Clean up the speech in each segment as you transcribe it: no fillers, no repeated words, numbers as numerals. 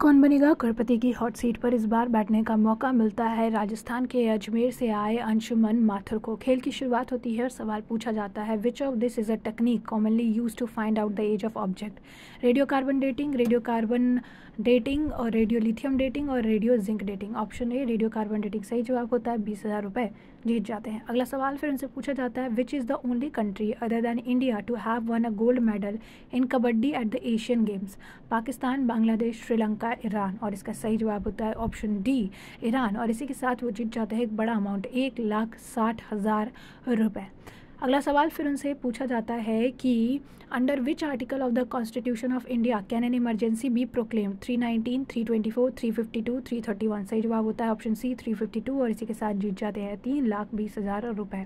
कौन बनेगा करोड़पति की हॉट सीट पर इस बार बैठने का मौका मिलता है राजस्थान के अजमेर से आए अंशुमन माथुर को। खेल की शुरुआत होती है और सवाल पूछा जाता है, which of this is a technique commonly use to find out the age of object. Radio carbon dating और रेडियो लिथियम डेटिंग और radio zinc dating. Option A radio carbon dating सही जवाब होता है। 20,000 रुपये जीत जाते हैं। अगला सवाल फिर उनसे पूछा जाता है, which is the only country other than India to have won a gold medal in kabaddi at the Asian Games. Pakistan, Bangladesh, Sri Lanka, Iran. और इसका सही जवाब होता है ऑप्शन डी ईरान। और इसी के साथ वो जीत जाते हैं एक बड़ा अमाउंट 1,60,000 रुपये। अगला सवाल फिर उनसे पूछा जाता है कि under which article of the constitution of India can an emergency be proclaim. 319, 324, 352, 331। सही जवाब होता है ऑप्शन सी 352। और इसी के साथ जीत जाते हैं 3,20,000 रुपये।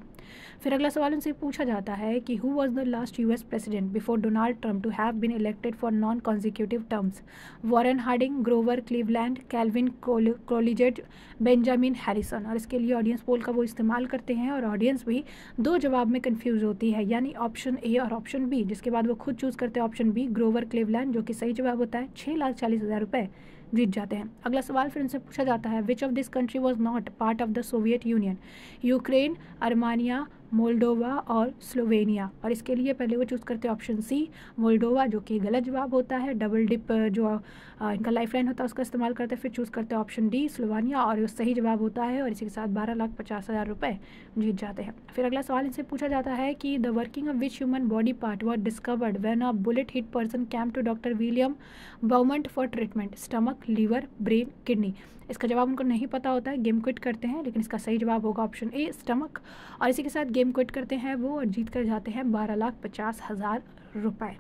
फिर अगला सवाल उनसे पूछा जाता है कि who was the last US president before Donald Trump to have been elected for non consecutive terms. Warren Harding, Grover Cleveland, Calvin Coolidge, Benjamin Harrison. और इसके लिए ऑडियंस पोल का वो इस्तेमाल करते हैं और ऑडियंस भी दो जवाब में कंफ्यूज होती है, यानी ऑप्शन ए और ऑप्शन बी, जिसके बाद वो खुद चूज करते हैं ऑप्शन बी ग्रोवर क्लीवलैंड, जो कि सही जवाब होता है। 6,40,000 रुपये जीत जाते हैं। अगला सवाल फिर उनसे पूछा जाता है, which of this country was not part of the Soviet Union. Ukraine, Armenia, Moldova और स्लोवेनिया। और इसके लिए पहले वो चूज़ करते हैं ऑप्शन सी मोल्डोवा, जो कि गलत जवाब होता है। डबल डिप जो इनका लाइफलाइन होता है उसका इस्तेमाल करते हैं। फिर चूज़ करते हैं ऑप्शन डी स्लोवेनिया, और सही जवाब होता है। और इसी के साथ 12,50,000 रुपये जीत जाते हैं। फिर अगला सवाल इनसे पूछा जाता है कि the working of which human body part was discovered when a bullet hit person came to doctor William Beaumont for treatment. Stomach, liver, brain, kidney. इसका जवाब उनको नहीं पता होता है, गेम क्विट करते हैं, लेकिन इसका सही जवाब होगा ऑप्शन ए स्टमक। और इसी के साथ गेम क्विट करते हैं वो और जीत कर जाते हैं 12,50,000 रुपये।